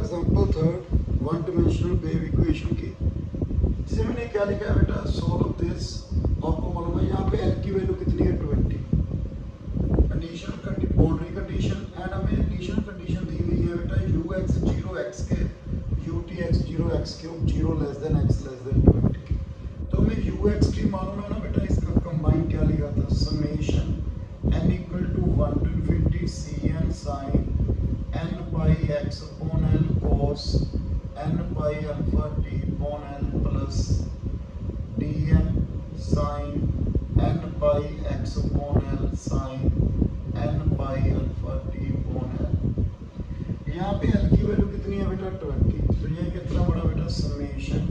Example third one dimensional wave equation की, जिसे मैंने क्या लिखा है बेटा, सॉल्व दिस। आपको मालूम है यहाँ पे एल की वैल्यू कितनी है 20, कंडीशन बाउंड्री कंडीशन एंड हमें इनिशियल कंडीशन दी हुई है बेटा यू एक्स 0 एक्स के U T x 0 x cube 0 less than x less than 20। तो हमें यू एक्स टी मालूम है ना बेटा, इसका कंबाइन क्या लिखा था, summation n equal to 1 to infinity cn sin n pi x upon l cos n pi alpha t upon l plus dn sin n pi x upon l sin n pi alpha t upon l। यहाँ पे l की value कितनी है बेटा 20, तो ये कितना बड़ा बेटा, summation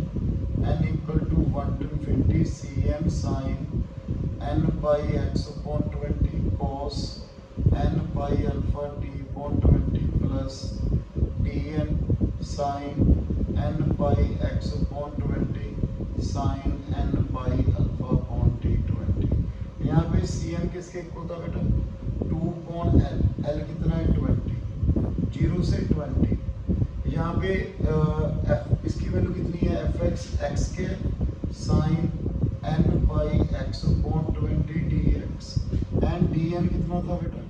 n equal to 1 to infinity cn sin n pi x upon 20 cos n pi alpha t upon 20 plus dn sin n pi x upon 20 sin n pi alpha upon t 20। यहाँ पे cn किसके equal था बेटा, 2 upon l, l कितना है 20, 0 से 20। यहाँ पे इसकी वैल्यू कितनी है, एफ एक्स एक्स के sine n pi x upon 20 dx and dn कितना था बेटा,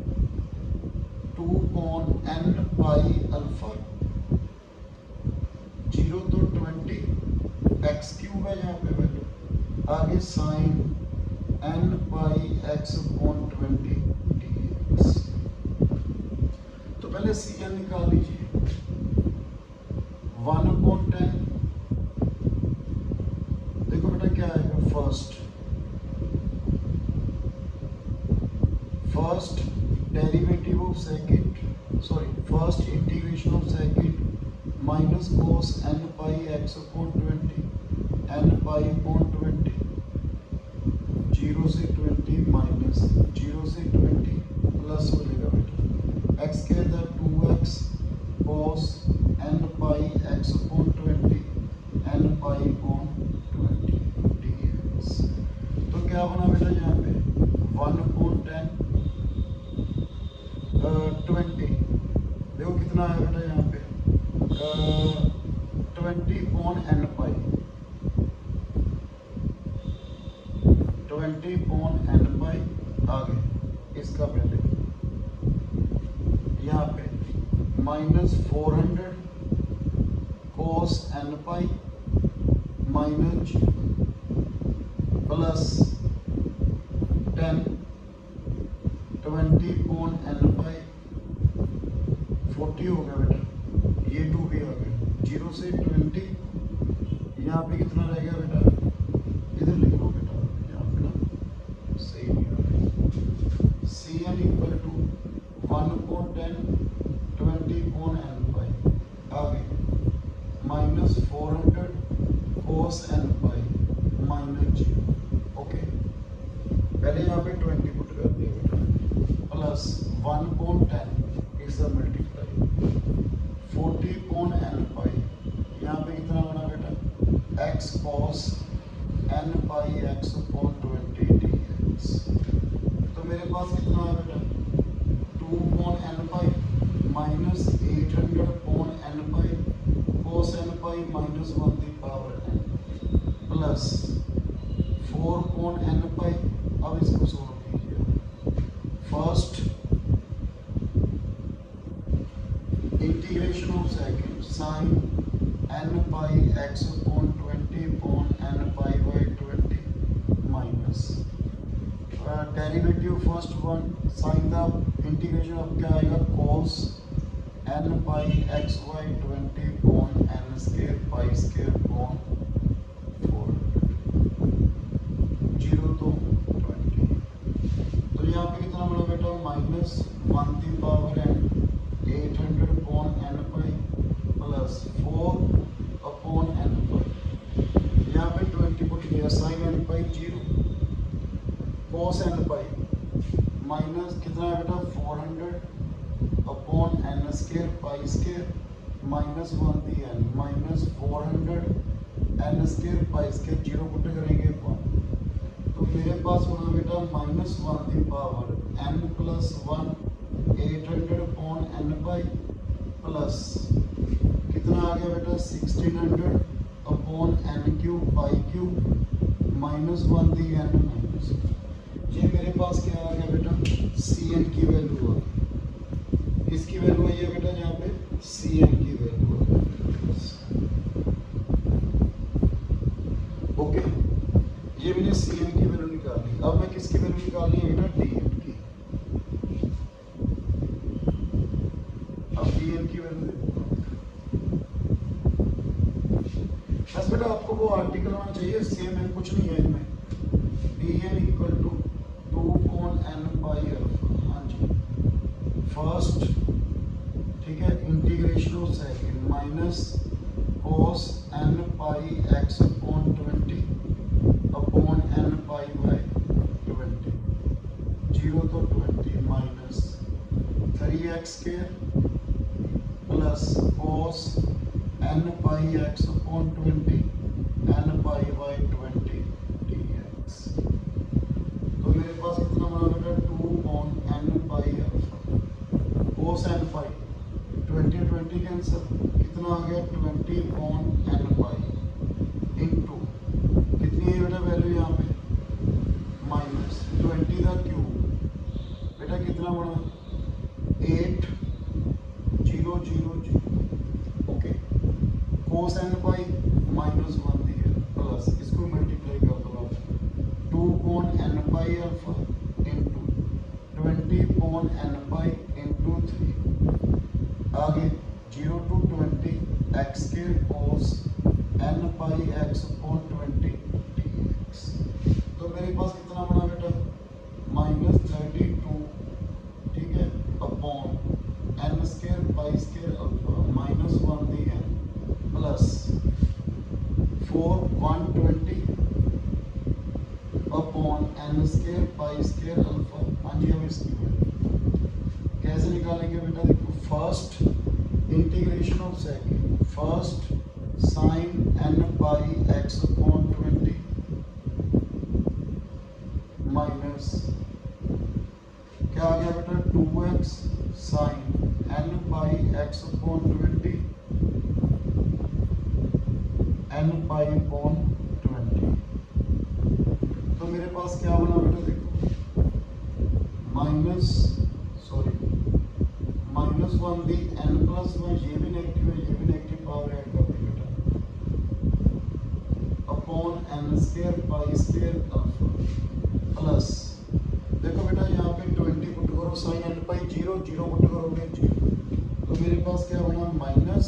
2 upon n pi alpha 0 तो 20 x क्यूब है यहाँ पे वैल्यू, आगे sign n pi x upon 20 dx। तो पहले cn निकाल लीजिए, 1 upon 10, देखो बेटा क्या आएगा, first derivative of second first integration of second minus cos n pi x upon 20 n pi upon 20 0 से 20 माइनस 0 से 20 प्लस हो जाएगा बेटा x के अंदर 2x cos n पाई x upon 20 n pi upon 20 dx। तो क्या बना बेटा यहाँ पे 1 अपॉन 10 20, देखो कितना है बेटा यहाँ पे 20 upon n pi, 20 upon n pi, आगे इसका पहले यहाँ पे minus 400 cos n pi minus plus 10 20 upon n पाई 40 हो गया बेटा, ये 2 भी आ गया, 0 से 20 यहाँ पे कितना रहेगा बेटा, इधर लिख लो बेटा, यहाँ पे ना सही नहीं आ रहा, cn equal to 1 upon 10 20 upon n pi, आगे minus 400 cos n pi minus 0। Okay, पहले यहाँ पे 20 पुट कर दिया बेटा, प्लस 1 अपॉन 10 इसका मल्टीप्लाई 40 अपॉन n पाई, यहाँ पे कितना बना बेटा x cos n पाई x अपॉन 20 dx। तो मेरे पास कितना है बेटा 2 upon n pi minus 800 upon n pi cos n pi minus 1 the power n plus 4 upon n pi. अब इसको सॉल्व कीजिए, first integration of second sine n pi x upon 20 upon n pi by 20 minus derivative first one sine the integration अब क्या आएगा cos n pi x by 20 upon n square pi square upon 0 तो 20। तो यहाँ पे कितना बड़ा बेटा minus 1 the power n 800 upon n pi plus 4 upon n पाई, यहाँ पे 20 पुट किया, साइन n पाई 0 cos n पाई माइनस कितना है बेटा 400 upon n square pi square minus 1 दी n minus 400 n square pi square 0 put करेंगे अपॉन, तो मेरे पास होगा बेटा minus 1 the power n plus 1 800 upon n pi plus आ गया बेटा 1600 upon N cube by cube minus 1 the N minus. ये मेरे पास क्या आ गया बेटा सी एन की वैल्यू आ गई। किसकी वैल्यू आई है बेटा यहाँ पे सी एन की वैल्यू आ गई। ओके, ये मैंने सी एन की वैल्यू निकाली। अब मैं किसकी वैल्यू निकालनी है बेटा डी एन की। अब डी एन की वैल्यू बस बेटा आपको वो आर्टिकल होना चाहिए, सेम है, कुछ नहीं है इनमें। D N equal to 2/n by alpha. हाँ जी, फर्स्ट ठीक है integration of second minus cos n pi x upon 20 upon n pi by 20 0 तो 20 minus 3x square plus cos n pi x upon 20 n pi by 20 dx। तो मेरे पास कितना बना बेटा 2/n pi alpha cos n pi 20 cancel, कितना आ गया 20/n पाई इंटू कितनी है बेटा वैल्यू यहाँ पे माइनस 20 का क्यूब बेटा कितना बना 8000। Okay, cos n pi minus 1 दिया प्लस इसको मल्टीप्लाई कर दो 2/n pi alpha into 20/n pi into 3 आगे 0 to 20 x square cos n pi x upon 20 dx। तो मेरे पास कितना बना बेटा माइनस 32 ठीक है upon n square pi square alpha minus 1 दी है plus 120 upon n square pi square alpha. हाँ जी, अब इसकी कैसे निकालेंगे बेटा देखो, first integration of second first sine n pi x upon 20 minus क्या आ गया बेटा 2x साइन n पाई x upon 20 n pi upon 20। तो मेरे पास क्या बना बेटा देखो माइनस -1 दी n प्लस 1, ये भी नेगेटिव है ये भी नेगेटिव, पावर ऐड कर दी बेटा upon n square pi square alpha plus देखो बेटा यहाँ पे 20 पुट करो साइन n पाई 0 0 पुट करोगे 0। तो मेरे पास क्या बना माइनस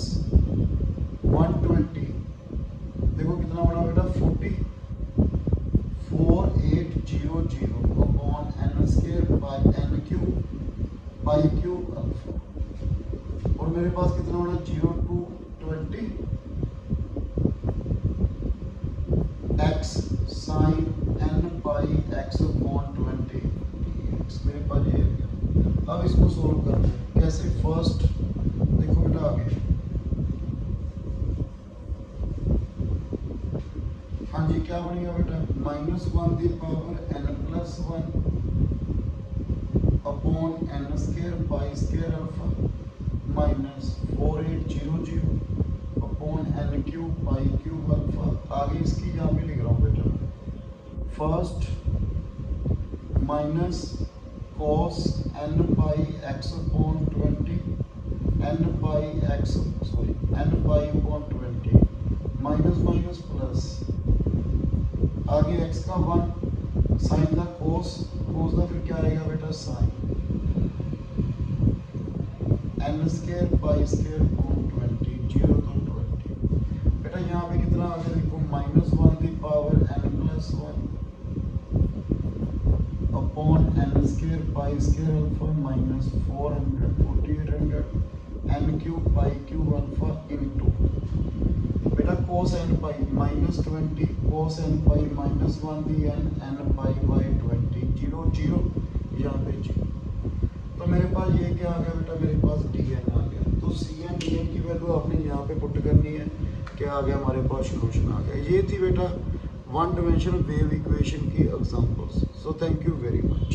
120 देखो कितना बना बेटा 4800 upon n square by n cube pi cube alpha. और मेरे पास कितना होना 0 to 20 x sine n pi x upon 20 dx। मेरे पास ये है। अब इसको सोल्व करना है कैसे, फर्स्ट देखो बेटा आगे हाँ जी क्या बनेगा बेटा -1 the power n plus 1 upon n square pi square alpha minus 4800 upon n cube pi cube alpha. आगे इसकी यहाँ पे लिख रहा हूँ बेटा फर्स्ट माइनस cos n पाई x upon 20 n pi upon 20 minus minus plus आगे x का 1 साइन का cos का फिर क्या आएगा बेटा sine n square pi square upon 20 0 तो 20। बेटा यहाँ पे कितना आ गया देखो -1 the power n plus 1 upon n square pi square alpha minus 400 n cube pi cube alpha into बेटा cos n pi -20 cos n pi -1 the n pi by 20 0 0 यहाँ पे 0। तो मेरे पास ये क्या आ गया बेटा मेरे पास dn आ गया। तो cn dn की वैल्यू आपने यहाँ पे पुट करनी है, क्या आ गया हमारे पास सोल्यूशन आ गया। ये थी बेटा वन डायमेंशनल वेव इक्वेशन की examples. So thank you very much.